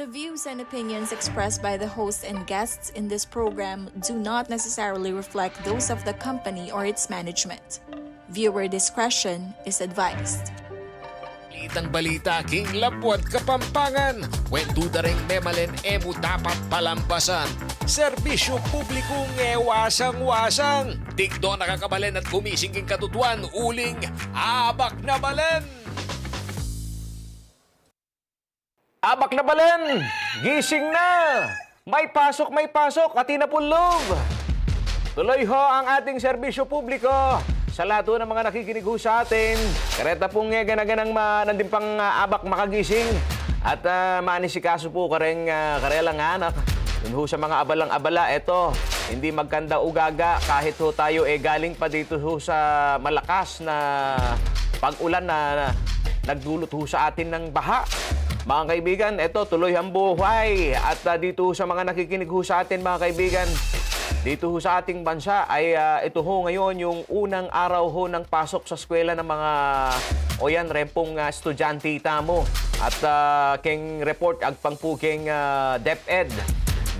The views and opinions expressed by the host and guests in this program do not necessarily reflect those of the company or its management. Viewer discretion is advised. Balitang balita, king lapwat kapampangan. Wentuda ring memalen emu dapat palampasan. Serbisyo publikong wasang-wasang. Digdo nakakabalen at gumising king katutuan. Uling abak na balen. Abak na balen! Gising na! May pasok, atina pulog! Tuloy ho ang ating serbisyo publiko sa lahat ng mga nakikinig ho sa atin. Kareta pong ganaganang nandun pang abak makagising at maanisikaso po kareng karelang anak. Dun ho sa mga abalang-abala, eto, hindi magkanda ugaga kahit ho tayo galing pa dito ho sa malakas na pag-ulan na nagdulot ho sa atin ng baha. Mga kaibigan, eto, tuloy ang buhay. At dito sa mga nakikinig ho sa atin, mga kaibigan, dito ho sa ating bansa ay ito ho ngayon yung unang araw ho ng pasok sa eskwela ng mga rempong estudyante tamo. At king report agpang po king DepEd.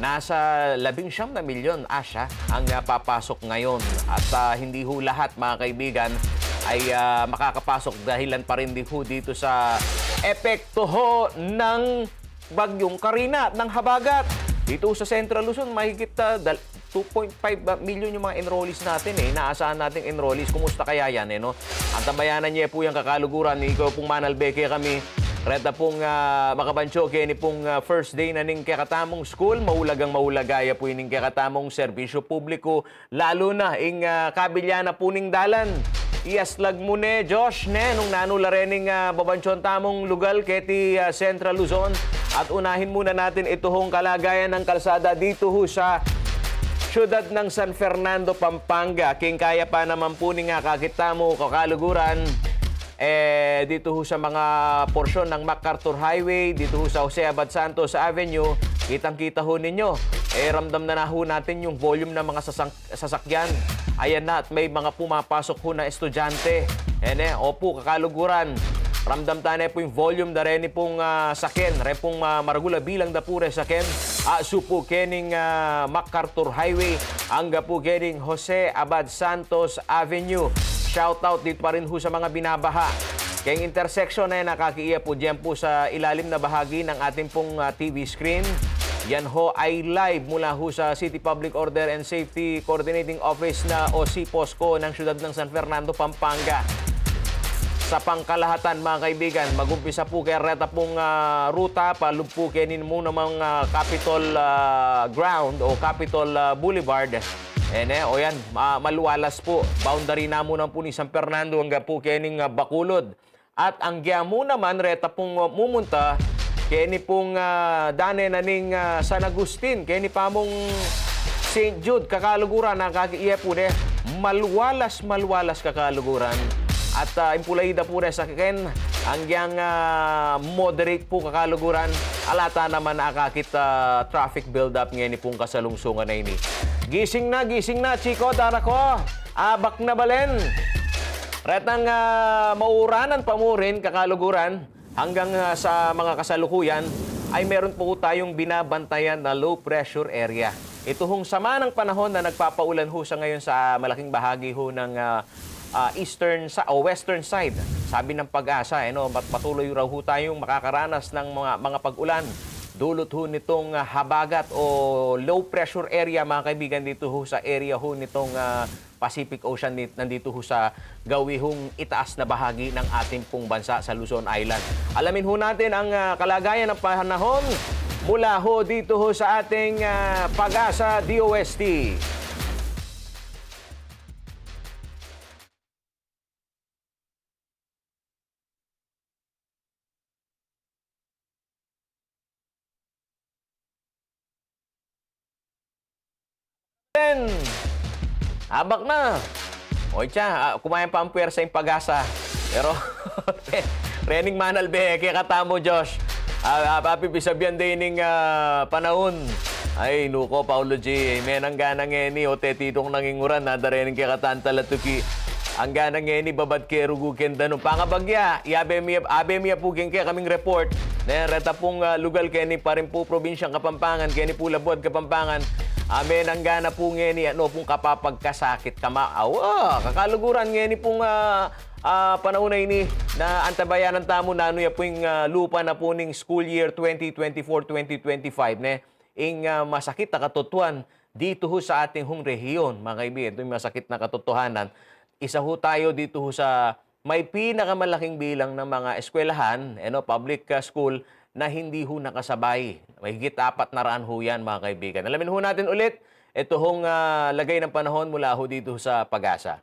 Nasa 19 na milyon asya ang papasok ngayon. At hindi ho lahat, mga kaibigan, ay makakapasok dahilan pa rin ho dito sa epekto ho ng bagyong Karina ng habagat. Dito sa Central Luzon, mahigit 2.5 million yung mga enrollees natin Inaasahan nating enrollees. Kumusta kaya yan no? Ang tambayanan niya po yung kakaluguran. Ikaw pong Manalbeke kami. Reta pong makabansyo kaya ni pong first day na ning kakatamong school. Maulagang maulagaya po ning kakatamong serbisyo publiko. Lalo na ing kabilyana po ning dalan. Iaslag mo ne, Josh, nung nanula rening babansyon tamong lugal keti Central Luzon. At unahin muna natin ito hong kalagayan ng kalsada dito ho sa siyudad ng San Fernando, Pampanga. King kaya pa naman po ni nga kakitamo kakaluguran. Dito ho sa mga porsyon ng MacArthur Highway, dito ho sa Jose Abad Santos Avenue, kitang-kita ho ninyo. Ramdam na ho natin yung volume ng mga sasakyan. Ayan na at may mga pumapasok ho na estudyante. Opo, kakaluguran. Ramdam tayo po yung volume na rin pong sakin. Repong maragula bilang da po rin sakin. Supo kening MacArthur Highway. Hangga po kening Jose Abad Santos Avenue. Shout out dito pa rin ho sa mga binabaha. Kaya intersection na nakakiya po dyan po sa ilalim na bahagi ng ating pong TV screen. Yan ho ay live mula ho sa City Public Order and Safety Coordinating Office na o CPOSCO ng siyudad ng San Fernando, Pampanga. Sa pangkalahatan, mga kaibigan, mag-umpisa po kaya reta pong ruta, palumpukenin muna mga Capitol Ground o Capitol Boulevard. Yan, maluwalas po. Boundary na muna po ni San Fernando hanggang po kening Bacolod. At ang Giamu naman, reta pong mumunta, keni pong dane na ning San Agustin, keni pa mong St. Jude, kakaluguran, nakakiiya po maluwalas kakaluguran. At impulahida po sa ken, hanggang moderate po kakaluguran, alata naman nakakit traffic build-up ngayon pong kasalungsungan na ini. Gising na, chiko, dara ko, abak na balen. Retang mauranan pa mo rin kakaluguran. Hanggang sa mga kasalukuyan ay meron po tayong binabantayan na low pressure area. Ito hong sama ng panahon na nagpapaulan ho sa ngayon sa malaking bahagi ho ng western side. Sabi ng Pag-asa, patuloy raw ho tayong makakaranas ng mga pag-ulan. Dulot ho nitong habagat o low pressure area, mga kaibigan, dito ho sa area ho nitong Pacific Ocean, nandito ho sa gawihong itaas na bahagi ng ating pong bansa sa Luzon Island. Alamin ho natin ang kalagayan ng panahon mula ho dito ho sa ating Pag-asa DOST. Abak na. Oy, kumain pa ang puwersa yung Pag-asa. Pero, Rening Manalbeke, katamo, Josh. Papipisabihan din ng panahon. Ay, nuko, Paulo G. May nangganang eni, o tetitong nanginguran, nadarening kaya katantalatuki. ang ganang ngeni babad ke ruguken danong pangabagya abemia pugen ke kaming report na reta pong lugal keni pa rin po probinsyang Kapampangan keni po Labod Kapampangan amen ang gana po ngeni ano pong kapapagkasakit kamaaw kakaluguran ngeni pong panahon na ini na antabayanan tamo na ano ya po yung lupa na po ning school year 2024-2025 ne ing masakit na katotohanan dito ho sa ating hong rehiyon mga kaibigan. Ito yung masakit na katotohanan. Isa ho tayo dito ho sa may pinakamalaking bilang ng mga eskwelahan, public school na hindi ho nakasabay. Mahigit 400 ho yan mga kaibigan. Alamin ho natin ulit ito hong lagay ng panahon mula ho dito sa Pag-asa.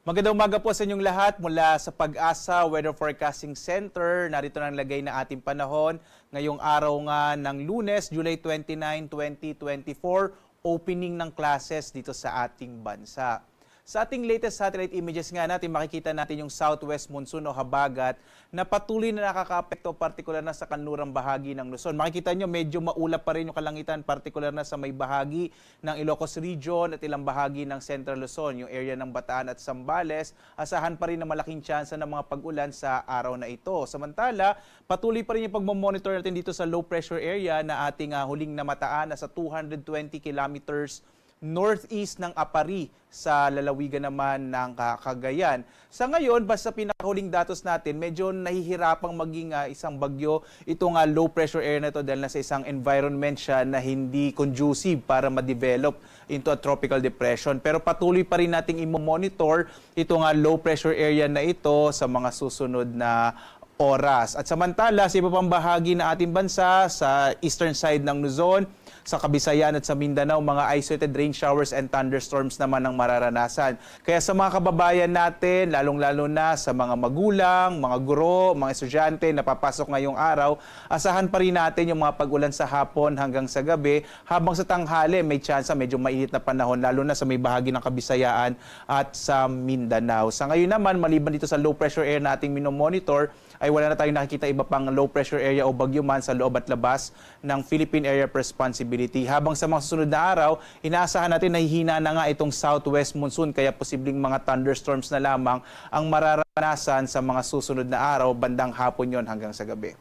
Magandang umaga po sa inyong lahat mula sa Pag-asa Weather Forecasting Center. Narito na ang lagay na ating panahon ngayong araw nga ng Lunes, July 29, 2024, opening ng classes dito sa ating bansa. Sa ating latest satellite images nga natin, makikita natin yung southwest monsoon o habagat na patuloy na nakaka-apekto partikular na sa kanlurang bahagi ng Luzon. Makikita nyo medyo maulap pa rin yung kalangitan partikular na sa may bahagi ng Ilocos Region at ilang bahagi ng Central Luzon, yung area ng Bataan at Zambales. Asahan pa rin na malaking tsansa ng mga pag-ulan sa araw na ito. Samantala, patuloy pa rin yung pagmamonitor natin dito sa low pressure area na ating huling namataan na sa 220 kilometers northeast ng Apari sa lalawigan naman ng Cagayan. Sa ngayon, basta pinakahuling datos natin, medyo nahihirapang maging isang bagyo itong low pressure area na ito dahil nasa isang environment siya na hindi conducive para ma-develop into a tropical depression. Pero patuloy pa rin nating i-monitor itong low pressure area na ito sa mga susunod na oras. At samantala, sa iba pang bahagi ng ating bansa, sa eastern side ng Luzon, sa Kabisayan at sa Mindanao, mga isolated rain showers and thunderstorms naman ang mararanasan. Kaya sa mga kababayan natin, lalong-lalo na sa mga magulang, mga guro, mga estudyante na papasok ngayong araw, asahan pa rin natin yung mga pag-ulan sa hapon hanggang sa gabi, habang sa tanghali may tsansa medyo mainit na panahon, lalo na sa may bahagi ng Kabisayaan at sa Mindanao. Sa ngayon naman, maliban dito sa low pressure area na ating minomonitor, ay wala na tayong nakikita iba pang low pressure area o bagyo man sa loob at labas ng Philippine Area of Responsibility. Habang sa mga susunod na araw, inaasahan natin na hihina na nga itong southwest monsoon, kaya posibleng mga thunderstorms na lamang ang mararanasan sa mga susunod na araw, bandang hapon yon hanggang sa gabi.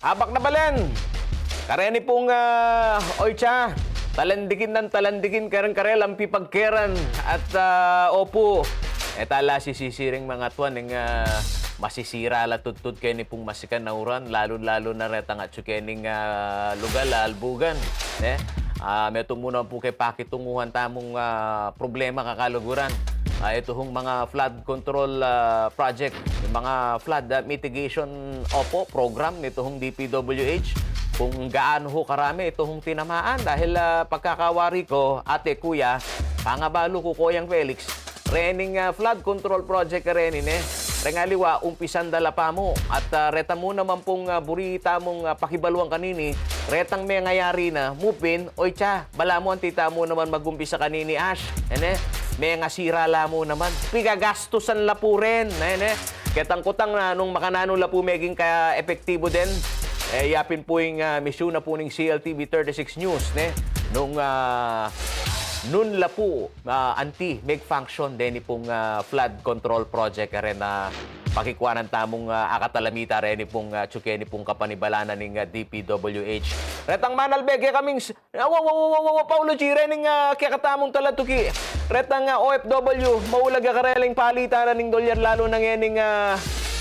Habak na balen! Kareni pong oitsa, talandikin karang-karel ang pipagkeran at opo, etala sisiring mga tuwan ng masisira la tutut kayo ni pong masikan na uran, lalo-lalo na retang at sukening lugal, albugan. Meto muna po kay pakitunguhan tamong problema kakaluguran. Ito hong mga flood control project, yung mga flood mitigation program nito hong DPWH. Kung gaano ho karami ito hong tinamaan dahil pagkakawari ko, ate, kuya, pangabalo ko Koyang Felix, rening flood control project ka renin Rengaliwa, umpisan dala pa mo at reta mo naman pong burita mong pakibaluang kanini, retang may ngayari na, mupin, oy tsa, bala mo ang tita mo naman magumpisa kanini, Ash, may ngasira la mo naman, pigagastusan la po rin, ketang-kutang na nung makanano la po meging ka epektibo din, yapin po yung misyon na po ng CLTV 36 News, nung nun la po anti-make function din pong flood control project rin na pakikuha ng tamong akatalamita rin pong tsukeni pong kapanibalanan ng DPWH. Retang manalbege kaming Paulo G. Rening kakatamong talatuki. Retang OFW, maulag kareling palitan ng dolyar lalo nang yening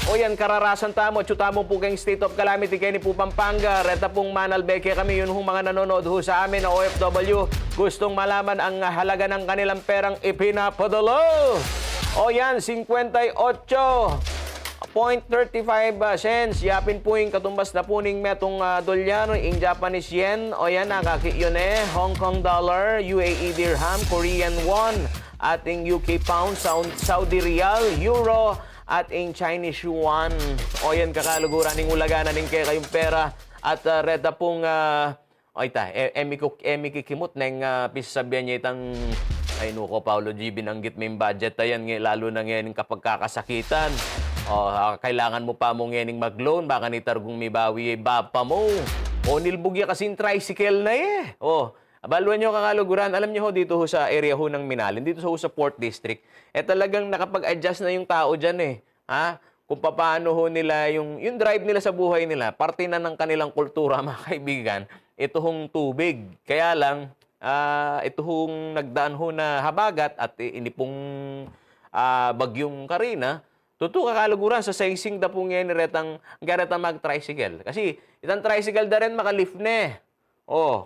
o yan, kararasan tamo, tsutamo po kayong state of calamity kayo ni po Pampanga. Reta pong manalbeke kami, yun hong mga nanonood ho sa amin na OFW. Gustong malaman ang halaga ng kanilang perang ipinapadalo. O yan, 58.35 cents. Yapin po yung katumbas na po ning metong dolyar, in Japanese yen. O yan, nakaki yun Hong Kong dollar, UAE dirham, Korean won, ating UK pound, Saudi riyal, euro, at in Chinese yuan. O yan, kakaluguran ng ulaganan ng kayong pera. At reda pong, emi kikimot ng pisasabihan niya itang Ay nuko, Paolo G, binanggit mo yung budget na yan, lalo na ngayon kapag kakasakitan. Kailangan mo pa mong ngayon mag-loan, baka ni Targong may bawi bapa mo. O nilbugya kasing tricycle na eh. Abaluan nyo kakaluguran. Alam nyo ho, dito ho sa area ho ng Minalin, dito ho sa Port District, talagang nakapag-adjust na yung tao dyan eh. Kung paano ho nila, yung drive nila sa buhay nila, parte na ng kanilang kultura, mga kaibigan, ito hong tubig. Kaya lang, ito hong nagdaan ho na habagat at ini pong bagyong Karina, totoo kakaluguran sa saysing da po ngayon retang mag-tricycle. Kasi itang tricycle da rin makalift na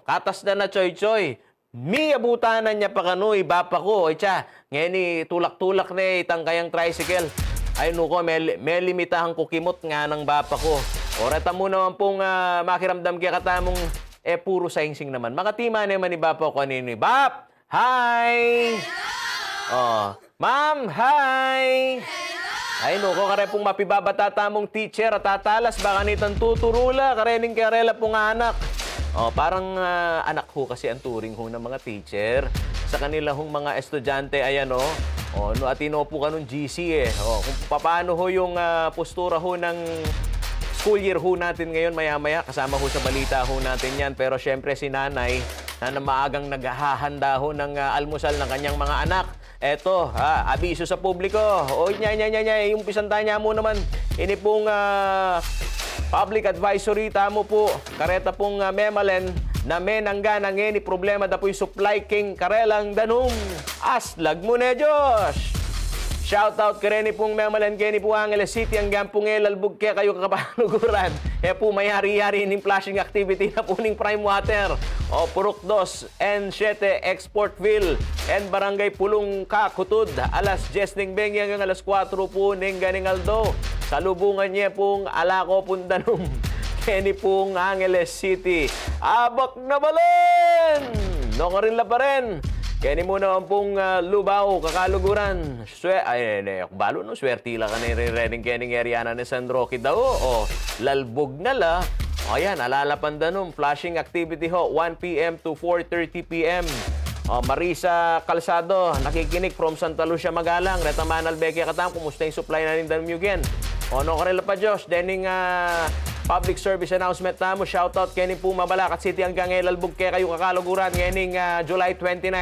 katas na choy-choy. Mi abutanan niya pa kanoy, bapa ko. Ngayon tulak-tulak na itang kayang tricycle. Ay nuko, may limitahan ko kimot nga ng bapa ko. Reta mo naman pong makiramdam kaya katamong puro saysing naman. Makatima naman ni bapa ko kanino. Bap! Hi! Ma'am, hi! Ay nuko, kare pong mapibabata mong teacher at tatalas, baka nitang tuturula, karening karela pong anak. Parang anak ho kasi ang turing ho ng mga teacher. Sa kanila hong mga estudyante, ayan atino po ka nung GC kung paano ho yung postura ho ng school year ho natin ngayon, maya-maya, kasama ho sa balita ho natin yan. Pero syempre si nanay, na maagang naghahanda ho ng almusal ng kanyang mga anak. Eto, abiso sa publiko. Yung pisanta niya mo naman, ini pong public advisory, tamo po, kareta pong memalen, na menangga na ngeni problema da po yung supply king karelang danum. Aslag mo na, Diyos! Shout out ka rin pong memalen keni po Angeles City, ang gampong elalbog kaya kayo kakapanuguran. Po mayari-yari ng flashing activity na po ng Prime Water. Purok 2, N7, Exportville, and Barangay Pulong Kakutod. Alas 10 ng Bengi hanggang alas 4 po ng Ganingaldo. Salubungan niya pong Alako Pundanum. Keni pong Angeles City. Abak na balen! Nokarilla pa rin. Kaya mo naman pong Lubao, kakaluguran. Balo no, swertila ka na rin kening area na ni San Roque daw. Lalbog na la. Ayan, alalapan danum. Flashing activity ho, 1 p.m. to 4:30 p.m. Marisa Calzado, nakikinig from Santa Lucia, Magalang. Reta Manal Becky Katam, kumusta yung supply na rin danum yugen? No karela pa, Diyos. Dening public service announcement na mo. Shoutout kening po Mabalacat City hanggang Elalbog kaya kayo kakaluguran ngayon July 29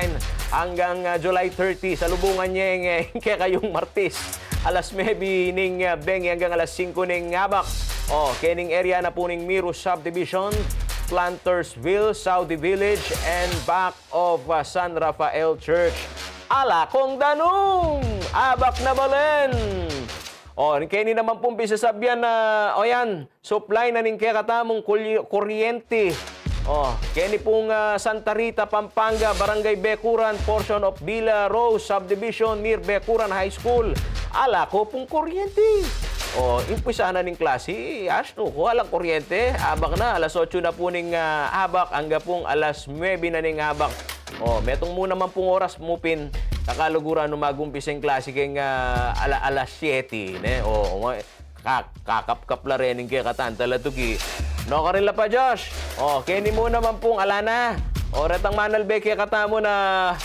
hanggang July 30. Salubungan niya kaya kayong Martis. Alas 9 ning Bengi hanggang alas 5 ning Ngabak. Kening area na po ning Miro Subdivision, Plantersville, Saudi Village, and back of San Rafael Church. Ala kong danong! Abak na balen! Kaya naman pong bisasabyan na, supply na ning kaya katamong kuryente. Kaya ni pong Santa Rita, Pampanga, Barangay Bekuran, portion of Villa Rose Subdivision near Bekuran High School. Ala ko pong kuryente. Impisa na ning klase, walang kuryente. Abak na, alas 8 na po ning abak, hanggang pong alas 9 na ning abak. Metong muna man pong oras mupin, kakaluguran nung mag-umpisa yung klase kayong alas 7. Kakap-kap la rin yung kaya katantala tugi. No, karila pa, Josh. Kaya ni mo naman pong alana. Retang manalbe kaya katamo na,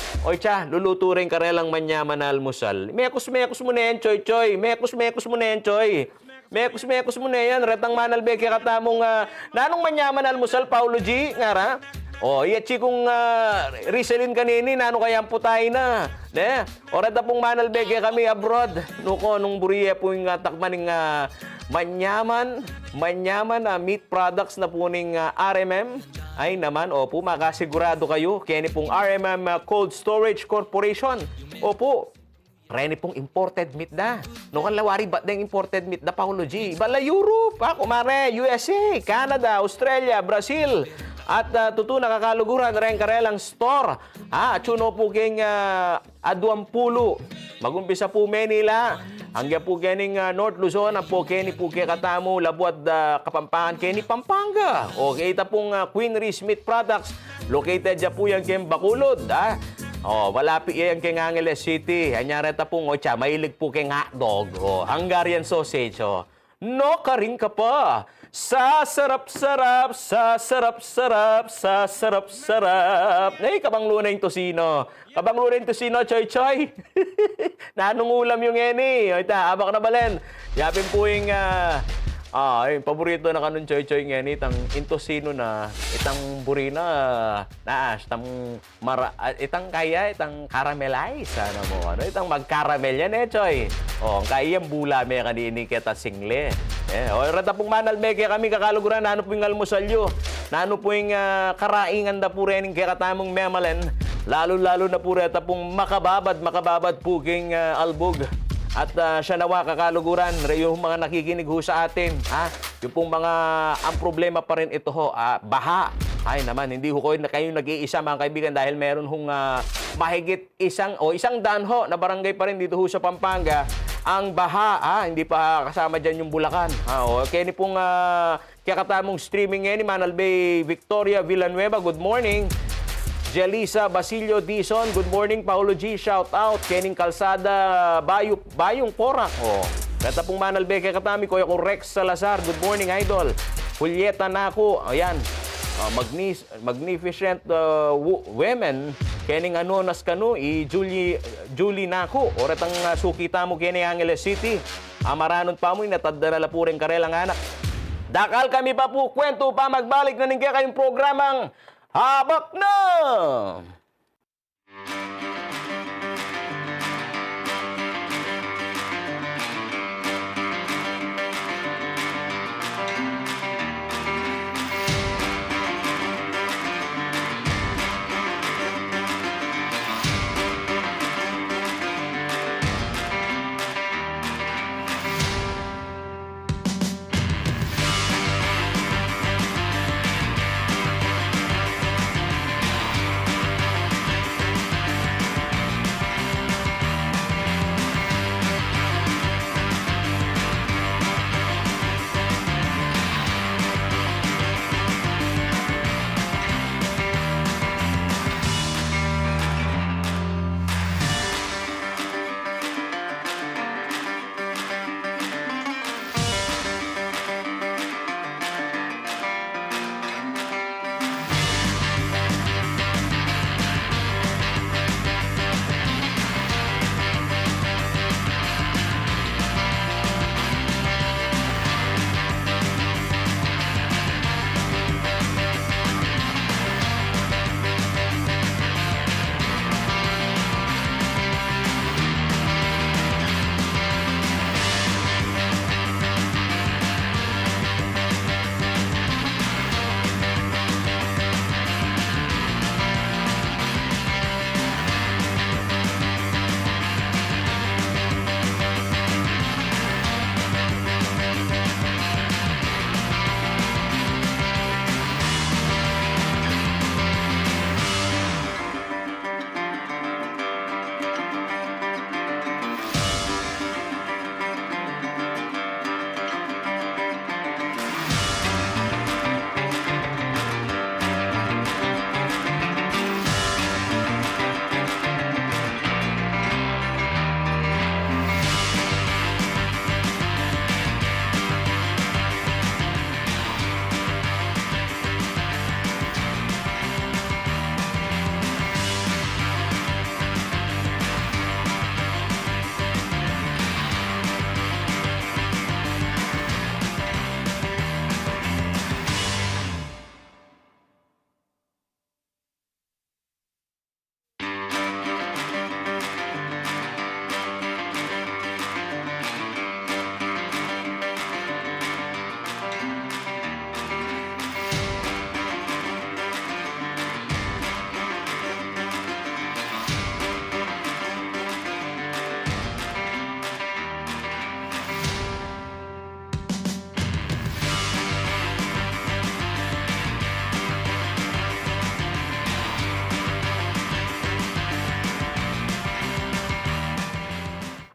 luluto rin karelang manyaman na almusal. Mekos-mekos mo na yan, choy-choy. Mekos-mekos mo na yan, choy. Mekos-mekos mo na yan. Retang manalbe kaya katamong, nanong manyaman na almusal, Paulo G, ngara? Chikong Rizelin kanini, nano kaya putay na. Reta pong manalbege kami abroad. Nuko, nung buriya po yung takmaning manyaman na meat products na po ng RMM. Ay naman, makasigurado kayo. Kaya ni pong RMM Cold Storage Corporation. Reni pong imported meat da. Nukan lawari ba't na imported meat da, Paulo G? Bala Europe, kumare, USA, Canada, Australia, Brazil. At tutuna kakaluguran rin karelang store. Tsuno po keng Aduampulo. Magumpisa po Manila. Hanggang po kening North Luzon. Po keni po kaya katamo Labuad Kapampangan keni Pampanga. Kita pong Queen Reese Meat Products. Located dyan po yan keng Bacolod. Malapit yan keng Angeles City. Anyareta po mahilig po keng hotdog. Hungarian sausage. No ka rin ka pa. Sa sarap-sarap, sa sarap-sarap, sa sarap-sarap. Ay, kabang lunay tosino. Kabang lunay tosino, choy-choy. Nanong ulam yung eni. O, ita, abak na balen. Yapin po yung, yung paborito na kanun choy-choy ngeni. Itang intosino na, itang burina, itang kaya, itang caramelize. Ano mo, ano? Itang mag-caramel yan choy. O, kaya yung bula may kanini kita single. O, rata pong manal may kaya kami kakaluguran, nano po yung almusalyo, nano po yung karaingan da po rin kaya katamong memalen, lalo-lalo na po rata pong makababad po king albog. At siya nawa kakaluguran, yung mga nakikinig ho sa atin, yung pong mga, ang problema pa rin ito ho, baha. Ay naman, hindi ho kayo nag-iisa mga kaibigan dahil meron hong mahigit isang daan ho na barangay pa rin dito ho sa Pampanga. Ang baha, hindi pa kasama dyan yung Bulacan. Kaya ni pong kakatamong streaming ngayon ni Manal Bay Victoria Villanueva, good morning. Jelisa Basilio Dizon, good morning. Paulo G, shout out. Kening Kalsada, Bayong Porak. Kata pong Manal Bay kakatami ko, yung Rex Salazar, good morning idol. Julieta Naco, ayan. Magnificent women kening nas kanu Julie Naku oratang sukita mo kini Angeles City amaranon pa mo natadala la puring karelang anak dakal kami pa po kwento pa magbalik na ninyo kayong programang Habak na.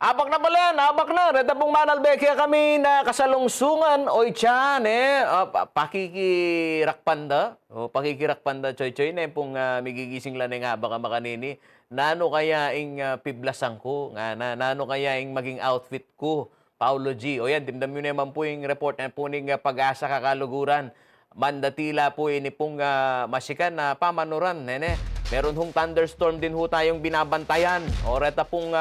Abak na pala, abak na. Reta pong manalbekya kami na kasalungsungan. Oy, tiyan, pakikirakpanda. Pakikirakpanda, choy-choy, na pong migigising lang nga baka makanini. Nano kaya ing piblasan ko? Nano kaya ing maging outfit ko? Paulo G. O yan, dimdam yun naman po yung report na po ng Pag-asa Kakaluguran. Mandatila po ini pong masikan na pamanuran. Nene. Meron hong thunderstorm din ho tayong binabantayan. O reta pong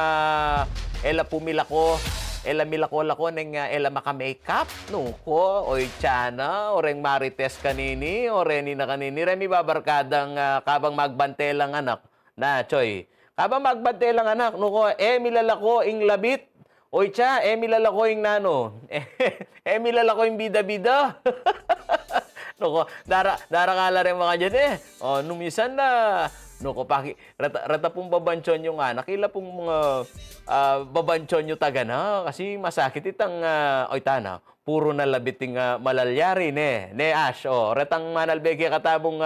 ela pumila ko. Ela milako-lako ng ela maka-makeup. Nuko, oy tiyana, oreng marites kanini, oreni na kanini. Remi babarkadang kabang magbantelang anak. Na, Choy. Kabang magbantelang anak, nuko, milalako ing labit. Oy tiya, milalako ing nano. Milalako ing bida-bida. Nuko, darakala rin mga dyan O, numisan na. Nuko, rata pong babanchon yung nakila pong mga babanchon yung taga na. Kasi masakit itang, oy tana, puro na labiting malalyari ne Ash. O, retang manalbeke katabong,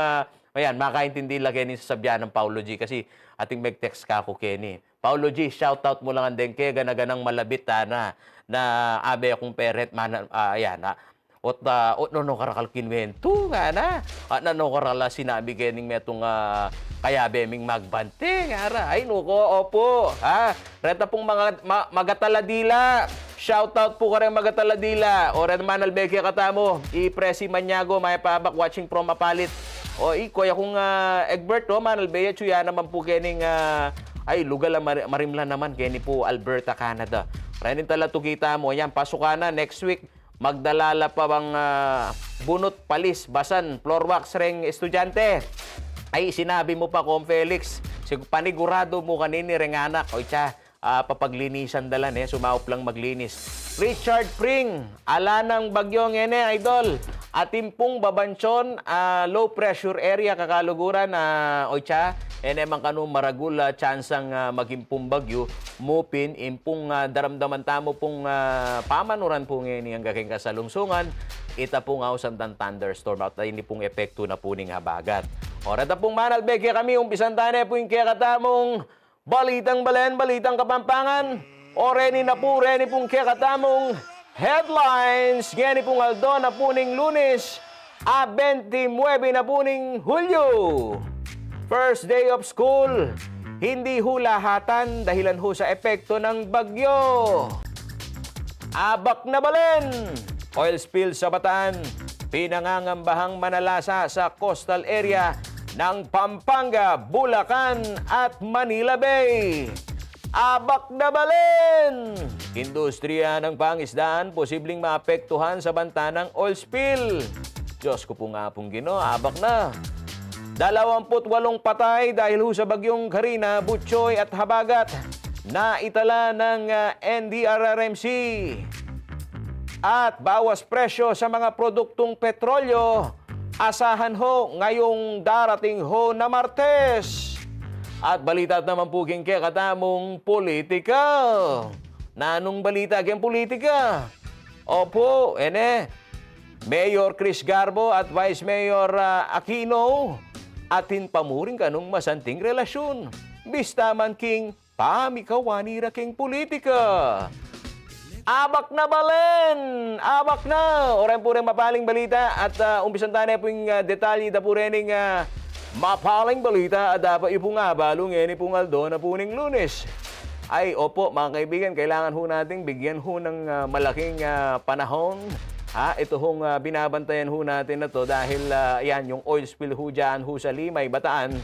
ayan, makaintindi lagi ni sasabyan ng Paulo G. Kasi ating mag-text ka ako, Kenny. Paulo G, shoutout mo lang ang dengke, ganaganang malabit na abe akong peret, ayan, ot no karakal kinwento nga na. At no karala sinabi kening metong kaya beming magbante ngara. Ay nuko opo. Ha? Reta pong mga magataladila. Shout out po ka rin magataladila. O ren manalbeke katamo. I-Presi Manyago may pabak watching from Apalit. O ikoy akong Egbert manalbeya chuya naman po kening ay lugal marimla naman keni po Alberta, Canada. Renin tala to kita mo yan pasukan na next week. Magdalala pa bang bunot, palis, basan, floor wax ring estudyante? Ay, sinabi mo pa, Kom Felix. Panigurado mo kanini ring anak. O siya, papaglinisan dalan sumaop lang maglinis. Richard Pring, ala ng bagyong idol. Atimpong babanchon, low pressure area kakaluguran o siya. Mang kanong maragula, chansang magimpong bagyo, mupin, impong daramdaman tamo pong pamanuran po ngayon ang gaking kasalungsungan, ita pong sandan thunderstorm at hindi pong epekto na po ning habagat. O, rata pong manalbeke kami, umpisan tayo po yung kakatamong balitang balen, balitang kapampangan, o reni na po, reni pong kakatamong headlines, gani pong aldo na po ning Lunes, 29 na po ning Hulyo. First day of school, hindi hulahatan dahilan ho sa epekto ng bagyo. Abak na balen, oil spill sa Bataan, pinangangambahang manalasa sa coastal area ng Pampanga, Bulacan at Manila Bay. Abak na balen, industriya ng pangisdaan posibleng maapektuhan sa banta ng oil spill. Diyos ko po nga pong Ginoo, abak na. 28 patay dahil ho sa bagyong Karina, Butchoy at Habagat na itala ng NDRRMC. At bawas presyo sa mga produktong petrolyo, asahan ho ngayong darating ho na Martes. At balita naman po king katamong politika. Nanong balita king politika? Opo, Mayor Chris Garbo at Vice Mayor Aquino atin pamuring kanong masanting relasyon. Bista man king pamikawani ra king politika. Abak na balen! Abak na! Oren po rin mapaling balita at umpisan tayo po yung detalye na po rin mapaling balita at dapat ipong abalong pong aldo na po ning Lunes. Ay, opo mga kaibigan, kailangan ho natin bigyan ho ng malaking panahon. Ito hong binabantayan ho natin na to dahil yan, yung oil spill ho dyan ho sa Limay, Bataan,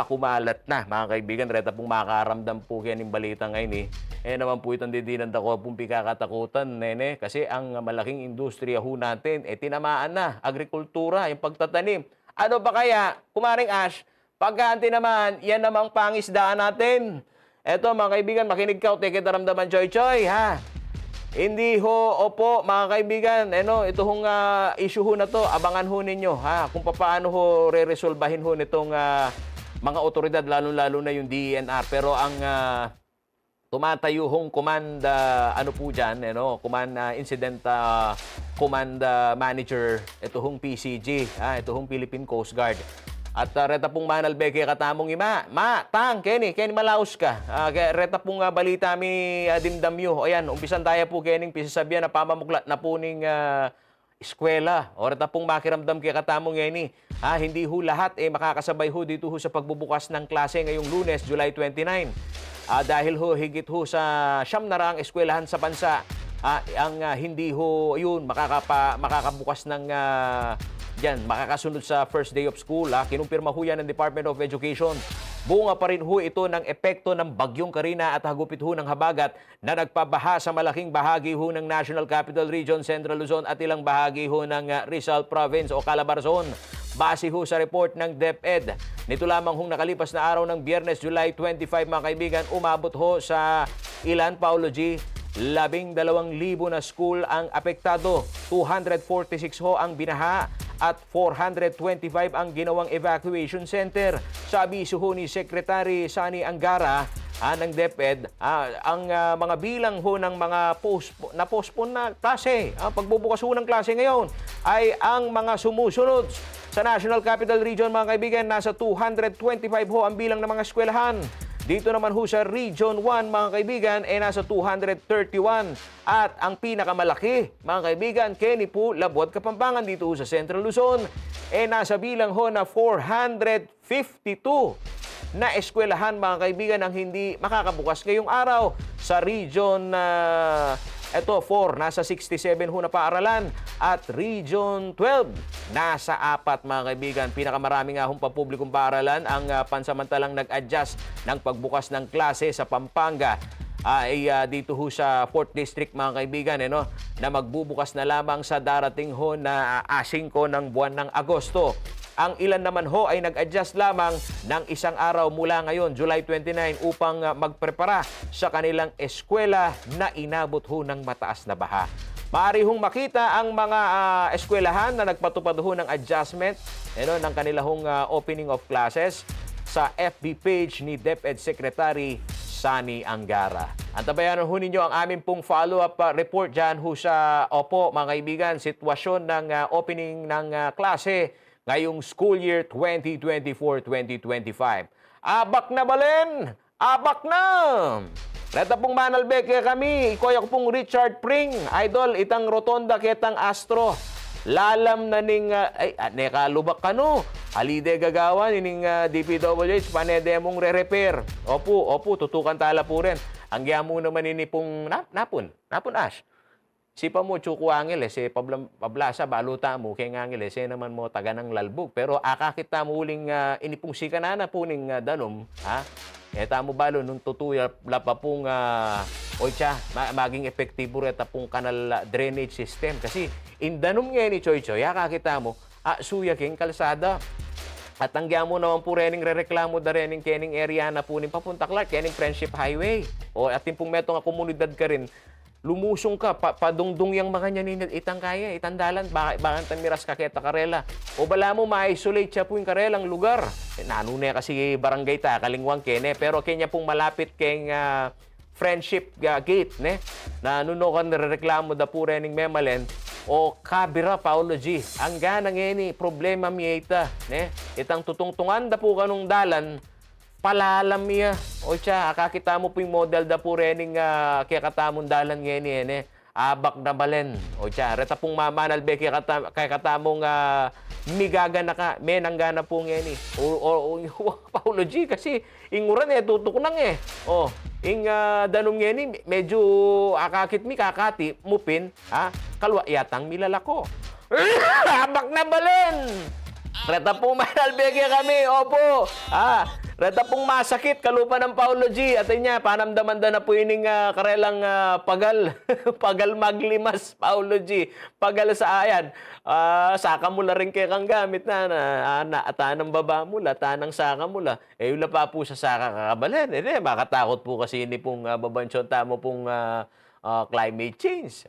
kumalat na mga kaibigan. Reta pong makaramdam po yan yung balita ngayon naman po itong didinan ako pong pikakatakutan, kasi ang malaking industriya ho natin, tinamaan na, agrikultura, yung pagtatanim. Ano ba kaya, kumaring Ash, pagkaanti naman, yan namang pangisdaan natin. Eto mga kaibigan, makinig ka, teke daramdaman choy-choy, Hindi ho, opo, mga kaibigan, ito hong issue ho na to, abangan ho ninyo, kung paano ho re-resolbahin ho nitong mga otoridad, lalo-lalo na yung DENR. Pero ang tumatayo hong command, po dyan, command incident command manager, ito hong PCG, ito hong Philippine Coast Guard. At reta pong manalbeke katamong Kenny malaos ka. Reta pong balita mi dimdamyo. Ayan, umpisan tayo po kening pisasabihan na pamamuklat na po ning eskwela. O reta pong makiramdam kay katamong hindi ho lahat makakasabay ho dito ho sa pagbubukas ng klase ngayong Lunes, July 29. Dahil ho higit ho sa 9 eskwelahan sa bansa hindi ho yun makakabukas ng makakasunod sa first day of school. Kinumpirma ho yan ng Department of Education. Bunga pa rin ho ito ng epekto ng Bagyong Karina at hagupit ho ng habagat na nagpabaha sa malaking bahagi ho ng National Capital Region, Central Luzon at ilang bahagi ho ng Rizal Province o Calabarzon. Base ho sa report ng DepEd, nito lamang hong nakalipas na araw ng Biyernes, July 25, mga kaibigan, umabot ho sa ilan, Paulo G? 12,000 na school ang apektado, 246 ho ang binaha at 425 ang ginawang evacuation center. Sa abiso ho ni Secretary Sani Angara ng DepEd, ang mga bilang ho ng mga postpone na klase, pagbubukas ho ng klase ngayon, ay ang mga sumusunod. Sa National Capital Region, mga kaibigan, nasa 225 ho ang bilang ng mga eskwelahan. Dito naman ho sa Region 1, mga kaibigan, nasa 231. At ang pinakamalaki, mga kaibigan, Kenny po, Labuat, Kapampangan, dito ho sa Central Luzon, nasa bilang ho na 452 na eskwelahan, mga kaibigan, ang hindi makakabukas ngayong araw. Sa Region 4, nasa 67 ho na paaralan. At Region 12, nasa 4, mga kaibigan. Pinakamarami nga hong papublikong paaralan ang pansamantalang nag-adjust ng pagbukas ng klase sa Pampanga. Dito ho sa 4th District, mga kaibigan, na magbubukas na lamang sa darating ho na 5 ng buwan ng Agosto. Ang ilan naman ho ay nag-adjust lamang ng isang araw mula ngayon, July 29, upang magprepara sa kanilang eskwela na inabot ho ng mataas na baha. Maaari hong makita ang mga eskwelahan na nagpatupad ho ng adjustment ng kanilang opening of classes sa FB page ni DepEd Secretary Sani Angara. Antabayanan ho ninyo ang aming pong follow-up report dyan ho sa, mga kaibigan, sitwasyon ng opening ng klase ngayong school year 2024-2025. Abak na balen! Abak na! Reta pong manalbeke kami, ikoy ako pong Richard Pring, idol, itang rotonda ketang Astro. Lalam na ning, nekalubak ka no, halide gagawan, ining DPWH, panede mong re-repair. Opo, tutukan tala po rin. Ang mo naman ini pong napon Ash. Sipa mo, Chuku Angel, pablasa, baluta mo, kay Angel, naman mo taga ng lalbog. Pero akakita mo uling inipong sikanana po ning danom, ha? Eta mo balo, nung tutuya, pa pong, maging epektibo reta pong kanal drainage system. Kasi, indanom nga ni Choy Choy, akakita mo, suya king kalsada. At ang mo naman po rening rereklamo da rening kening area na po ning papunta Clark, kening Friendship Highway. O atin pong metong komunidad ka rin, lumusong ka, padungdung yang mga nyaninid, itang kaya, itandalan, bakit miras kaketa karela. O bala mo, ma-isolate siya po yung karelang lugar. Nanune kasi barangay ta, kalingwang kene, pero kanya pong malapit keng Friendship Gate, ne? Na nuno kan reklamo da po rening memalen, o kabira, Paulo G. Ang ganang ini, problema miyeta, ne? Itang tutungtungan da po kanong dalan, palalam niya. O siya, kakita mo po yung model da po rening kaya katamong dalan ngayon abak na balen. O siya, reta pong mamanalbe kaya katamong migaga na ka, menanggana po ngayon o Paulo G, kasi inguran tutok nang O, danong ngayon medyo akakit mi kakati, mupin, kalwa yatang milalako. Abak na balen! Reta pong manalbeke kami, opo. Reta pong masakit, kalupa ng Paulo G. At niya, panamdaman na po ining karelang pagal. Pagal maglimas, Paulo G. Pagal sa ayan. Saka mula rin kay kang gamit na tanang baba mula, tanang saka mula. Wala pa po sa saka kakabalan. Makatakot po kasi ini pong babansyon tamo pong climate change.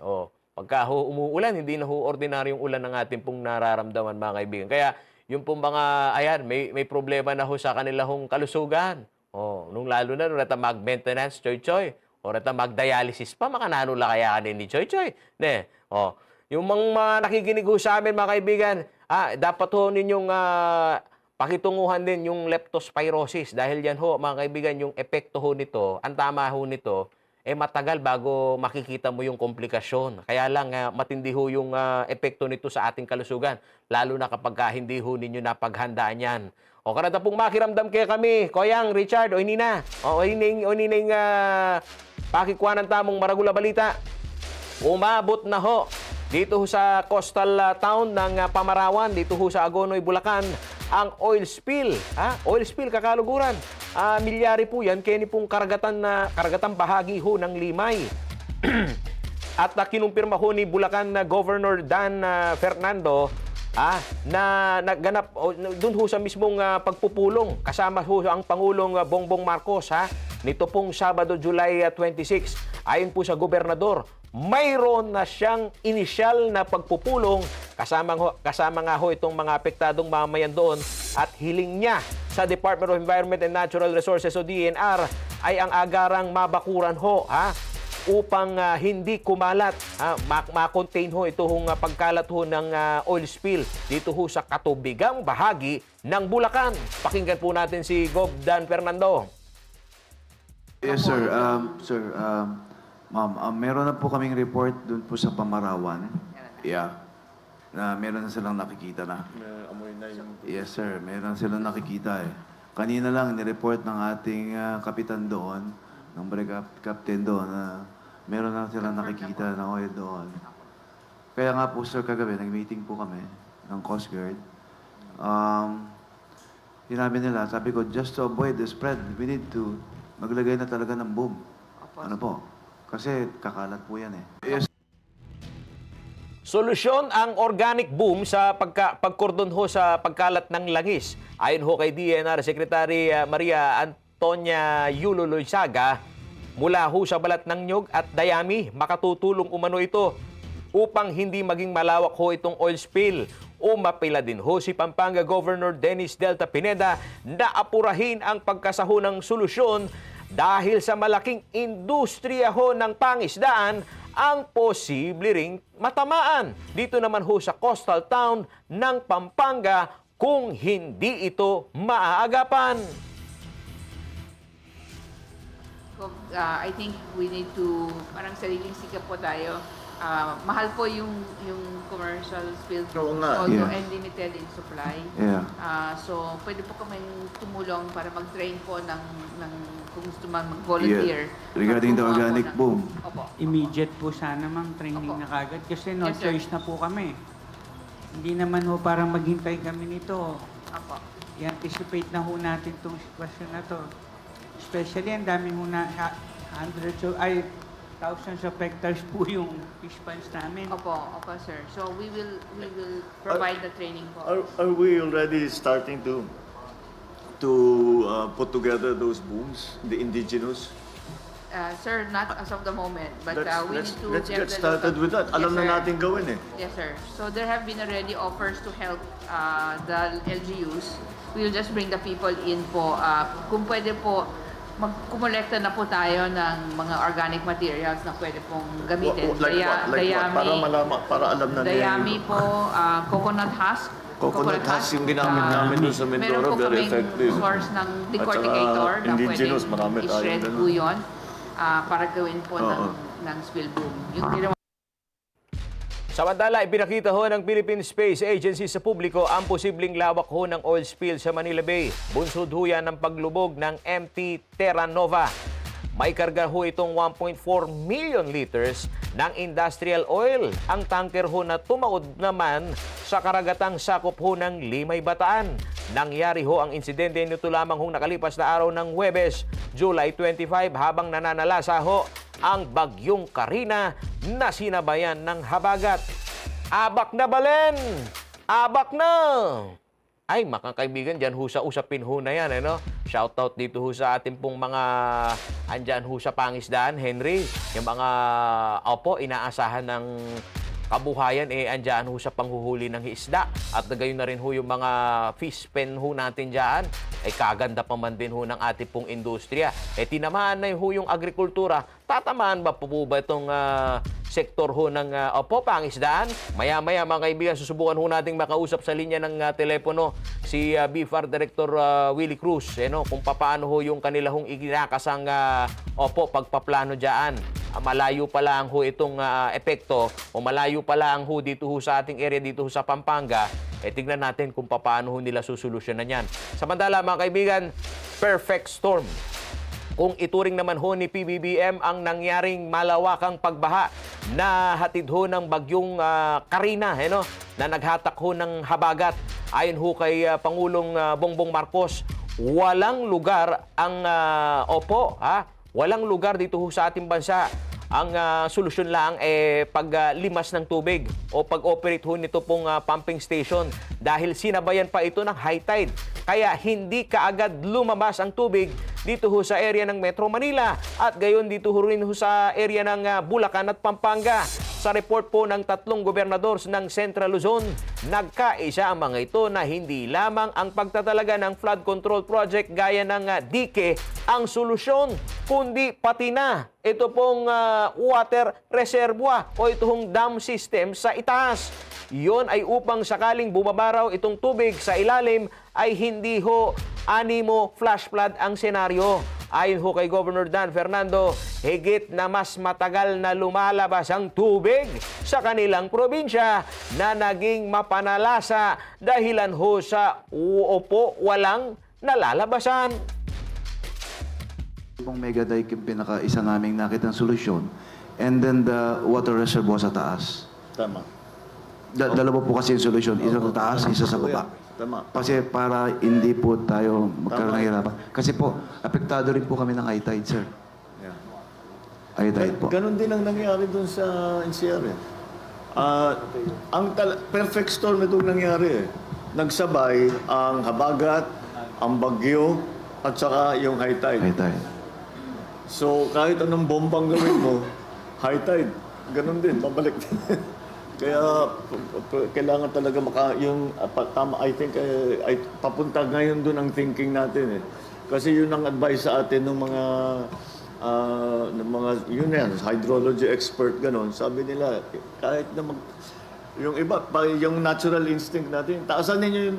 Pagka umuulan, hindi na ordinaryong ulan ng ating pong nararamdaman, mga kaibigan. Kaya, yung pong mga, may problema na sa kanilang kalusugan. Nung lalo na, nung mag-maintenance, Choy-Choy. O mag-dialysis pa, makananula kaya kanin ni Choy-Choy. Yung mga nakikinig sa amin, mga kaibigan, dapat ninyong pakitunguhan din yung leptospirosis. Dahil yan mga kaibigan, yung epekto nito, ang tama nito, matagal bago makikita mo yung komplikasyon. Kaya lang, matindi yung epekto nito sa ating kalusugan. Lalo na kapag hindi ninyo napaghandaan yan. O karata pong makiramdam kaya kami, Koyang, Richard, o inina. O ining pakikuha ng tamong maragula balita. Umabot na ho dito ho sa coastal town ng Pamarawan, dito ho sa Agonoy, Bulacan, ang oil spill. Oil spill, kakaluguran. Milyari po yan, kaya pong karagatang bahagi ho ng Limay. At kinumpirma ho ni Bulacan Governor Dan Fernando na nagganap doon ho sa mismong pagpupulong kasama ho ang Pangulong Bongbong Marcos nito pong Sabado, July 26. Ayon po sa gobernador, mayroon na siyang inisyal na pagpupulong kasama nga ho itong mga apektadong mamamayan doon at hiling niya sa Department of Environment and Natural Resources o DENR ay ang agarang mabakuran ho upang hindi kumalat, ma-contain ho itong pagkalat ho ng oil spill dito ho sa katubigang bahagi ng Bulacan. Pakinggan po natin si Gov. Dan Fernando. Yes, sir. Ma'am, meron na po kaming report dun po sa Pamarawan. Yeah. Na meron na silang nakikita na. Amoy na yung... Yes, sir. Meron silang nakikita eh. Kanina lang, nireport ng ating kapitan doon, ng brigade captain doon, na meron na silang nakikita na oil doon. Kaya nga po, sir, kagabi, nag-meeting po kami ng Coast Guard. Sinabi nila, sabi ko, just to avoid the spread, we need to maglagay na talaga ng boom. Ano po? Kasi kakalat po yan eh. Yes. Solusyon ang organic boom sa pagkordon ho sa pagkalat ng langis. Ayon ho kay DENR Secretary Maria Antonia Yulo Loizaga, mula ho sa balat ng nyog at dayami, makatutulong umano ito upang hindi maging malawak ho itong oil spill. Umapila din ho si Pampanga Governor Dennis Delta Pineda na apurahin ang pagkasaho ng solusyon dahil sa malaking industriya ho ng pangisdaan ang posible ring matamaan. Dito naman ho sa coastal town ng Pampanga kung hindi ito maaagapan. I think we need to, parang sariling sikap po tayo. Mahal po yung commercial spill, Oo nga. although Yeah. and limited in supply. Yeah. So, pwede po kaming tumulong para mag-train po ng kung gusto man mag-volunteer. Yeah. Regarding the Mag-gumawa po organic ng- boom. Opo. Immediate po sana mang training Opo. na kagad kasi no Yes, sir. choice na po kami. Hindi naman ho parang maghintay kami nito. Opo. I-anticipate na ho natin itong sitwasyon na to. Especially ang dami ho na thousands of hectares po yung fish ponds namin. Opo, sir. So, we will provide the training po. Are we already starting to put together those booms, the indigenous? Sir, not as of the moment, but we need to Let's get the started local- with that. Alam Yes, na sir. natin gawin eh. Yes, sir. So there have been already offers to help the LGUs. We will just bring the people in po. Kung pwede po, magkumolekta na po tayo ng mga organic materials na pwede pong gamitin. Like what? Para malaman, para alam na Dayami po, coconut husk. Coconut husk yung ginamit namin doon sa Meron Mindoro, po very kaming effective. source ng At decorticator saka na indigenous, pwedeng marami tayong i-shred ganun. po yun para gawin po Oo. ng spill boom. Yung ginawa Samantala, ipinakita ho ng Philippine Space Agency sa publiko ang posibleng lawak ho ng oil spill sa Manila Bay. Bunsod ho yan ng paglubog ng MT Terra Nova. May karga ho itong 1.4 million liters ng industrial oil. Ang tanker ho na tumaod naman sa karagatang sakop ho ng Limay, Bataan. Nangyari ho ang insidente nito lamang hong nakalipas na araw ng Huwebes, July 25, habang nananalasa ho ang bagyong Karina na sinabayan ng habagat. Abak na balen! Abak na! Ay, mga kaibigan, dyan ho sa usapin ho na yan, ano? Shoutout dito ho sa ating pong mga andyan ho sa pangisdaan, Henry. Yung mga, inaasahan ng kabuhayan, andyan ho sa panghuhuli ng isda. At gayon na rin ho yung mga fish pen ho natin dyan. Kaganda pa man din ho ng ating pong industriya. Tinamaan na ho yung agrikultura. Tatamaan ba po ba itong sektor ho ng pangisdaan? Maya-maya mga kaibigan, susubukan ho nating makausap sa linya ng telepono si BFAR Director Willie Cruz, kung paano ho yung kanila hong ikinakasang pagpaplano dyan. Malayo pa lang ho itong epekto o malayo pa lang ho dito ho sa ating area dito ho sa Pampanga. Tignan natin kung paano ho nila susolusyonan yan. Samantala mga kaibigan, perfect storm. Kung ituring naman ho ni PBBM ang nangyaring malawakang pagbaha na hatid ho ng bagyong Karina, no? Na naghatak ho ng habagat. Ayon ho kay Pangulong Bongbong Marcos, walang lugar ang walang lugar dito ho sa ating bansa. Ang solusyon lang paglimas ng tubig o pag-operate ho nito pong pumping station dahil sinabayan pa ito ng high tide. Kaya hindi kaagad lumabas ang tubig dito ho sa area ng Metro Manila at gayon dito ho rin ho sa area ng Bulacan at Pampanga. Sa report po ng 3 gobernador ng Central Luzon, nagkaisa ang mga ito na hindi lamang ang pagtatalaga ng flood control project gaya ng dike ang solusyon, kundi pati na ito pong water reservoir o itong dam system sa itaas. Iyon ay upang sakaling bumabaraw itong tubig sa ilalim ay hindi ho animo flash flood ang senaryo. Ayon ho kay Governor Dan Fernando, higit na mas matagal na lumalabas ang tubig sa kanilang probinsya na naging mapanalasa dahilan ho sa walang nalalabasan. Yung mega dike yung pinaka-isa naming nakitang solusyon. And then the water reservoir sa taas. Tama. Dalawa po kasi yung solusyon. Isa sa taas, isa sa baba. Tama. Kasi para hindi po tayo magkaroon ng hirapan. Kasi po, apektado rin po kami ng high tide, sir. Yeah. High tide po. Ganon din ang nangyari dun sa NCR. Perfect storm itong nangyari. Nagsabay ang habagat, ang bagyo, at saka yung high tide. High tide. So kahit anong bombang gawin mo, high tide, ganon din, pabalik. Kaya kailangan talaga tama, I think ay papunta ngayon doon ang thinking natin Kasi yun ang advice sa atin ng mga hydrology expert ganon. Sabi nila kahit na yung iba yung natural instinct natin, taasan ninyo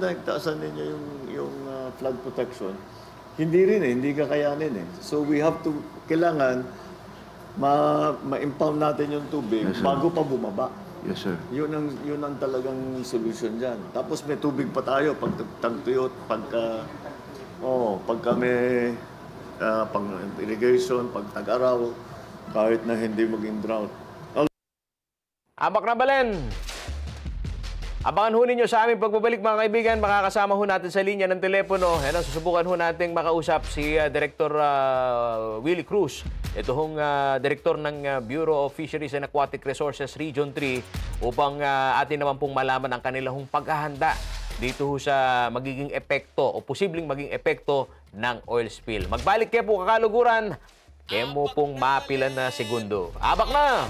yung flood protection. Hindi rin hindi kakayanin So we have to kailangan ma-impound natin yung tubig Yes, sir. bago pa bumaba. Yes, sir. Yun ang talagang solution diyan. Tapos may tubig pa tayo pag tagtuyot, pagka may pang irrigation, pag tag-araw, kahit na hindi maging drought. Abak na balen! Abangan ho ninyo sa aming pagbabalik mga kaibigan. Makakasama ho natin sa linya ng telepono. Susubukan ho natin makausap si Director Willie Cruz. Ito hong Director ng Bureau of Fisheries and Aquatic Resources Region 3 upang atin naman pong malaman ang kanilang paghahanda dito ho sa magiging epekto o posibleng maging epekto ng oil spill. Magbalik kayo po kakaluguran. Kemo pong mapilan na segundo. Abak na!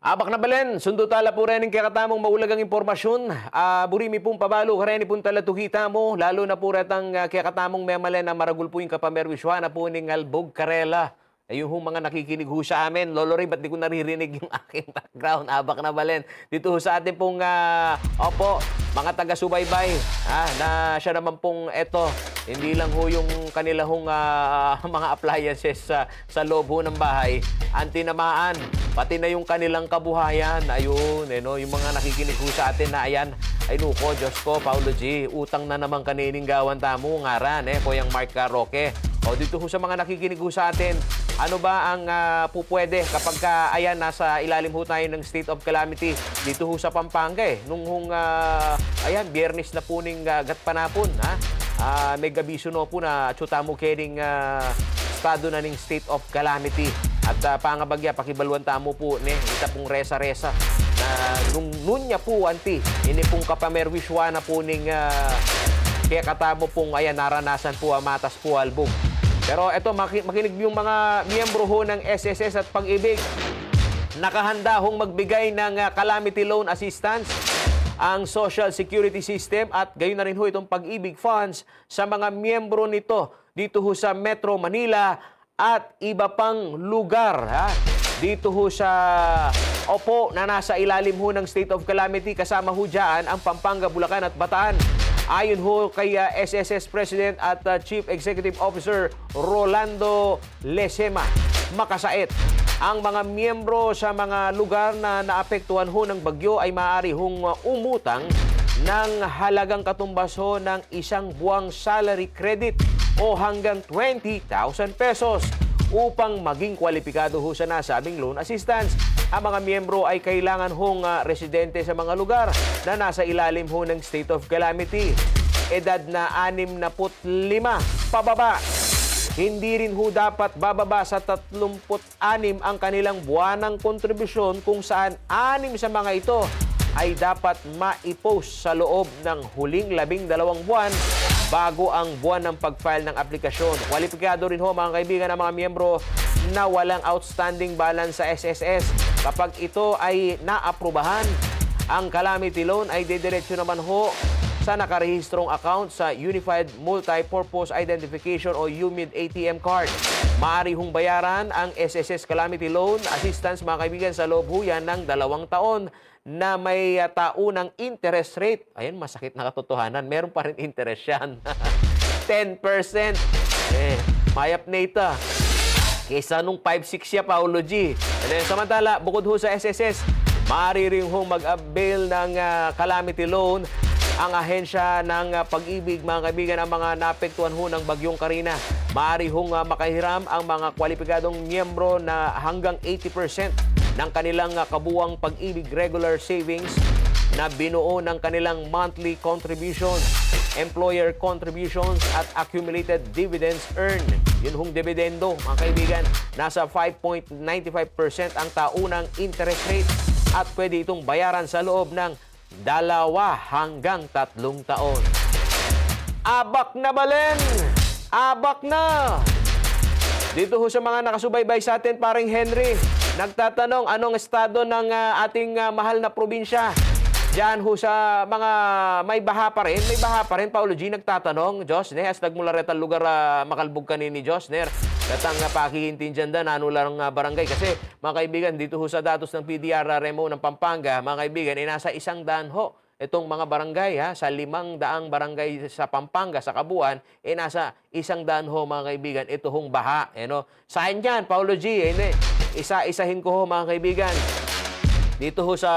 Abak na balen, sundo tala po rin kaya katamong maulagang impormasyon. Burimi pong pabalo, kareni pong tala tukita mo, lalo na po retang kaya katamong memalen na maragul po yung kapamerwiswa na po ning Albog Karela. Ayun hong mga nakikinig ho sa amin. Lolo Ray, ba't di ko naririnig yung aking background? Abak na balen. Dito ho sa atin pong, mga taga-subaybay. Na siya naman pong eto. Hindi lang ho yung kanila hong mga appliances sa loob ho ng bahay. Ang tinamaan, pati na yung kanilang kabuhayan. Ayun, yung mga nakikinig ho sa atin na ayan. Ay nuko, Diyos ko, Paulo G. Utang na naman kanining gawan tamo. Ngaran, Kuyang Mark Roque. O dito ho sa mga nakikinig ho sa atin, ano ba ang pupwede kapag ayan, nasa ilalim ho tayo ng state of calamity dito ho sa Pampanga Nung ayan, Biyernes na po ning gatpanapon, may gabiso no po na tsutamo kening estado na ning state of calamity. At pangabagya, pakibaluan tamo po, ita pong resa-resa na nung nunya po, anti, ini pong kapamerwiswa na po ning kaya katamo pong ayan, naranasan po matas po albog. Pero eto, makinig yung mga miyembro ho ng SSS at Pag-ibig. Nakahanda hong magbigay ng calamity loan assistance ang Social Security System at gayon na rin ho itong Pag-ibig Funds sa mga miyembro nito dito ho sa Metro Manila at iba pang lugar. Dito ho sa na nasa ilalim ho ng state of calamity, kasama ho dyan ang Pampanga, Bulacan at Bataan. Ayon ho kay SSS President at Chief Executive Officer Rolando Lesema, makasait. Ang mga miyembro sa mga lugar na naapektuhan ho ng bagyo ay maaari hong umutang ng halagang katumbas ho ng isang buwang salary credit o hanggang 20,000 pesos upang maging kwalipikado ho sa nasabing loan assistance. Ang mga miyembro ay kailangan hong residente sa mga lugar na nasa ilalim ho ng state of calamity. Edad na 65 pababa. Hindi rin ho dapat bababa sa 36 ang kanilang buwanang kontribusyon kung saan 6 sa mga ito ay dapat ma-post sa loob ng huling 12 buwan bago ang buwan ng pag-file ng aplikasyon. Kwalipikado rin ho mga kaibigan ang mga miyembro na walang outstanding balance sa SSS. Kapag ito ay naaprubahan, ang calamity loan ay didiretso naman ho sa nakarehistrong account sa Unified Multi-Purpose Identification o UMID ATM card. Maaari hong bayaran ang SSS Calamity Loan Assistance mga kaibigan sa loob ho yan ng 2 taon na may taunang interest rate. Ayan, masakit na katotohanan. Meron pa rin interest yan. 10%. Mayap na ito. Kesa nung 5-6 siya, Paulo G. Samantala, bukod ho sa SSS, maaari rin hong mag-avail ng calamity loan ang ahensya ng Pag-ibig, mga kaibigan, ang mga naapektuhan ho ng Bagyong Karina. Maaari hong makahiram ang mga kwalipikadong miyembro na hanggang 80% ng kanilang kabuwang Pag-ibig regular savings na binuo ng kanilang monthly contributions, employer contributions at accumulated dividends earned. Yun hong dividendo, mga kaibigan, nasa 5.95% ang taunang interest rate at pwede itong bayaran sa loob ng 2 hanggang 3 taon. Abak na balen! Abak na! Dito ho sa mga nakasubaybay sa atin, paring Henry, nagtatanong anong estado ng ating mahal na probinsya. Diyan ho sa mga may baha pa rin. May baha pa rin, Paulo G. Nagtatanong, Josner, as nagmula retang lugar makalbog kanini, Josner. Datang pakihintin dyan nanulang barangay. Kasi, mga kaibigan, dito ho sa datos ng PDR Remo ng Pampanga, mga kaibigan, ay nasa 100 ho. Itong mga barangay, sa 500 barangay sa Pampanga, sa Kabuuan, nasa 100 ho, mga kaibigan, ito hong baha. Saan dyan, Paulo G? Isa-isahin ko ho, mga kaibigan. Dito ho sa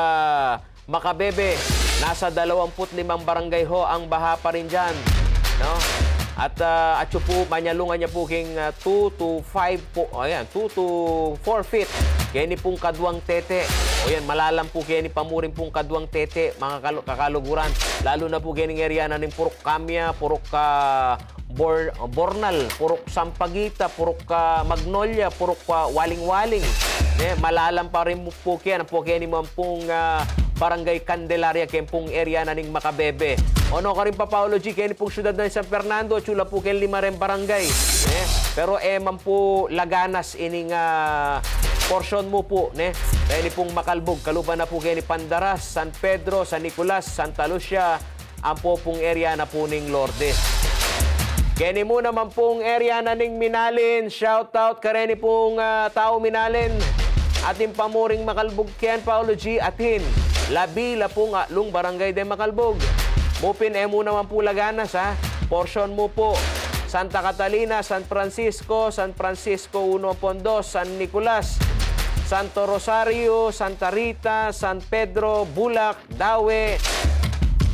Makabebe, nasa 25 barangay ho ang baha pa rin dyan. No? At atyo po, manyalungan niya po king 2 to 5 po, 2 to 4 feet. Kaya ni pong kadwang tete. O yan, malalam po kaya ni pamurin pong kadwang tete, mga kakaluguran. Lalo na po kaya ng area na ng Purok Kamya, Purok Bornal, Purok Sampagita, Purok Magnolia, Purok Waling-Waling. Malalam pa rin po kaya ni pong Barangay Candelaria, kempong area na ning Makabebe. Ono ka rin pa, Paulo G, kaya pong syudad na San Fernando, chula po kaya 5 rin barangay. Pero man po laganas ining Porsyon mo po, ne? Kaya ni pong Makalbog, kalupa na po kayo ni Pandaras, San Pedro, San Nicolas, Santa Lucia, ang po pong area na po ning Lourdes. Kaya ni mo naman pong area na ning Minalin, shout out ka rin ni pong tao Minalin. Ating pamuring Makalbog Ken Paulo G. Atin, labila pong atlong barangay de Makalbog. Mupin mo naman po Laganas ha. Porsyon mo po. Santa Catalina, San Francisco 1.2, San Nicolas, Santo Rosario, Santa Rita, San Pedro, Bulac, Dawe,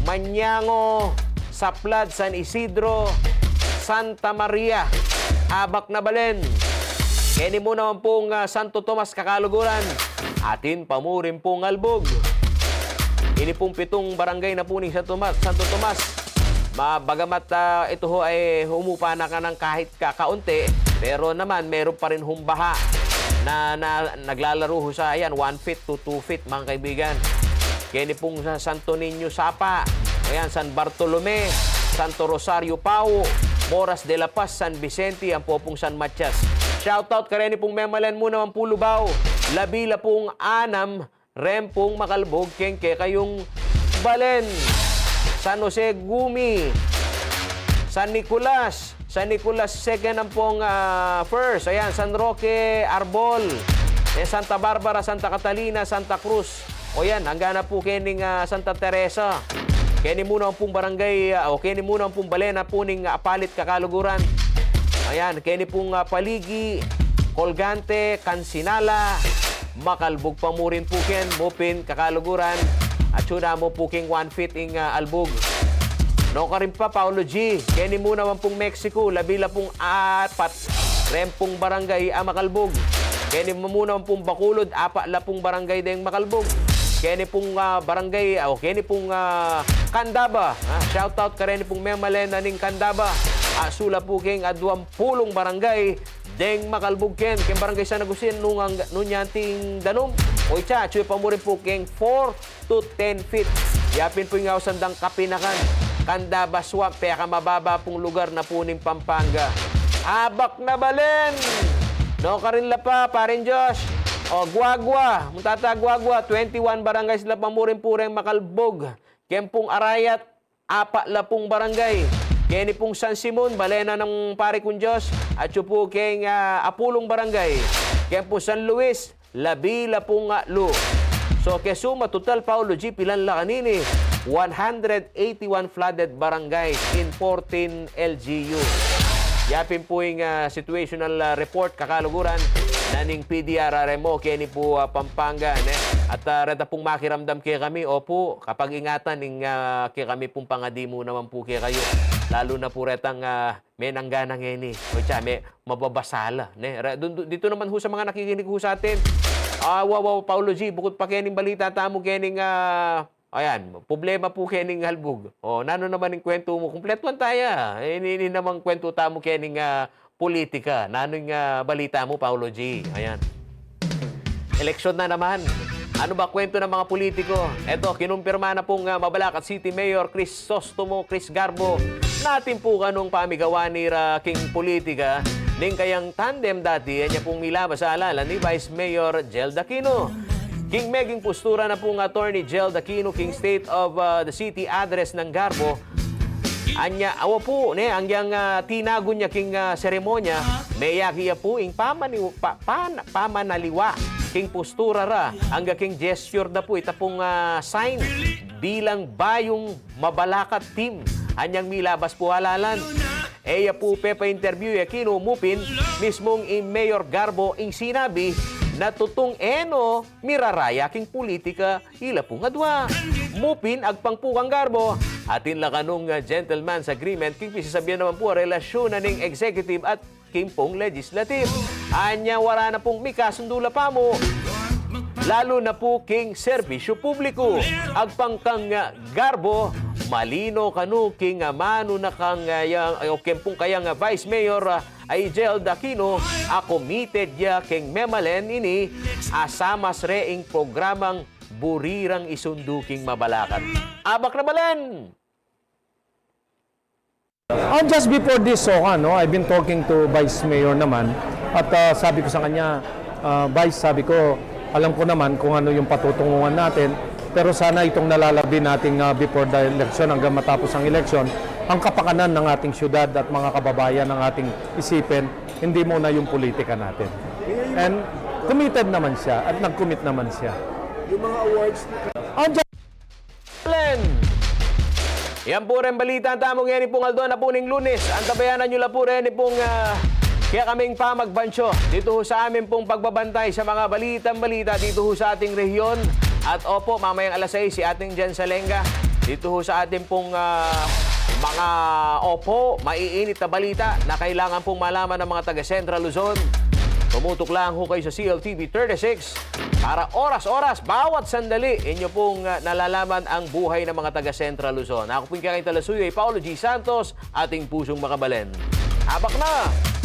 Manyango, Saplad, San Isidro, Santa Maria, Abak na Balen. Kaya mo naman pong Santo Tomas, Kakaluguran. Atin pamurin pong Albog. Ini pong 7 barangay na po ni Santo Tomas. Bagamat ito ho ay humupa na ka ng kahit kakaunti, pero naman meron pa rin humbaha na naglalaro ho sa 1 feet to 2 feet mga kaibigan. Kaya ni pong Santo Niño Sapa, ayan, San Bartolome, Santo Rosario Pau, Moras de la Paz, San Vicente, ang po pong San Matias. Shoutout ka rin ni pong Memalan mo naman po Lubao, labila pong 6, Rempong Makalbog, Kengke kayong Balen, San Jose Gumi, San Nicolas 2nd ang pong first, ayan, San Roque Arbol, Santa Barbara, Santa Catalina, Santa Cruz, o yan, hanggang na po kening Santa Teresa. Kaya muna ang pong barangay, kaya muna ang pong Balena po ning Apalit, Kakaluguran. Ayan, kaya pong Paligi, Colgante, Cansinala, Makalbog pa mo rin po ken, Mupin, Kakaluguran, at yun mo po king 1 feet ing Albog. No ka rin pa, Paulo G. Kaya mo naman pong Mexico, labila pong 4, Rempong barangay Makalbog. Kaya mo muna pong Bacolod, 4 pong barangay ding Makalbog. Kaya pong barangay, kaya pong Candaba. Shoutout ka rin pong Memalena ning Candaba. Sula po king 20 barangay deng Makalbog ken ken barangay San Agustin nunyanting danom o itcha chuy pa mo rin po king 4 to 10 feet yapin po yung sandang kapinakan Candaba Swamp kaya ka mababa pong lugar na po ning Pampanga. Abak na Balen no karin la pa parin Josh o Guagua mutata Guagua 21 barangay sila pa mo rin po rin Makalbog ken pong Arayat 4 la pong barangay. Kaya ni pong San Simon, Balena ng pare kong Diyos, at yun po kayong Apulong Barangay. Kaya po San Luis, labila pong lu. So, kaya suma, total, Paulo G, pilan la kanini, 181 flooded barangays in 14 LGU. Yapin po yung situational report, Kakaluguran, naning PDRRMO, kaya ni po Pampanga. At reta pong makiramdam kaya kami, opo, kapag ingatan, kaya kami pong pangadimu naman po kaya kayo. Lalo na po retang may nanggana ngayon o tsa, may mababasala. Dito naman ho sa mga nakikinig ho sa atin, Paulo G, bukod pa kening balita, tamo kening, ayan, problema po kening Halbog. O, nano naman yung kwento mo? Kumpletuan tayo. Hindi naman kwento tamo kening politika. Nano yung balita mo, Paulo G? Ayan. Eleksyon na naman. Ano ba kwento ng mga politiko? Eto, kinumpirma na pong Mabalacat City Mayor Crisostomo Chris Garbo natin po kanong pamigawa ni King Politika ning kayang tandem dati niya pong milabas sa alala ni Vice Mayor Gel Aquino. King meging postura na pong Attorney Gel Aquino, King State of the City address ng Garbo. Anya, awa po, ang yang tinago niya king seremonya, may yakiya po ing pamanaliwa. King postura ra, hangga king gesture na po, ita pong sign bilang bayong Mabalacat team. Anyang milabas po halalan. Eya po pepa interview Aquino Mupin, mismong in Mayor Garbo ing sinabi na tutong eno miraraya king politika ila pong adwa. Mupin agpangpukang Garbo atin la kanong gentleman's agreement king pisasabihan naman po relasyon na ning executive at king pong legislative. Anya wala na pong mikasundula pa mo. Lalo na po king serbisyo publiko. Agpangkang Garbo malino kanu king mano na kang kempong kayang Vice Mayor ay Gel Aquino committed ya king memalen ini asamas reing programang burirang isunduking Mabalacat. Abak na Balen! Just before this, I've been talking to Vice Mayor naman at sabi ko sa kanya, Vice, sabi ko, alam ko naman kung ano yung patutunguhan natin, pero sana itong nalalabi nating before the election hanggang matapos ang election, ang kapakanan ng ating syudad at mga kababayan ng ating isipin, hindi muna yung politika natin. And committed naman siya at nag-commit naman siya. Yung mga awards yan po rin balita ang tamong yan ni pong Aldo na puning Lunes. Ang tabayanan nyo lang po rin ni pong kaya kaming pamagbansyo dito ho sa amin pong pagbabantay sa mga balitang-balita dito ho sa ating rehiyon. At opo, mamayang alas 6 si ating Jan Salenga dito ho sa ating pong mga maiinit na balita na kailangan pong malaman ng mga taga Central Luzon. Tumutok lang ho kayo sa CLTV 36 para oras-oras, bawat sandali, inyo pong nalalaman ang buhay ng mga taga Central Luzon. Ako po yung Kakain Talasuyo, Paulo G. Santos, ating pusong makabalen. Habak na!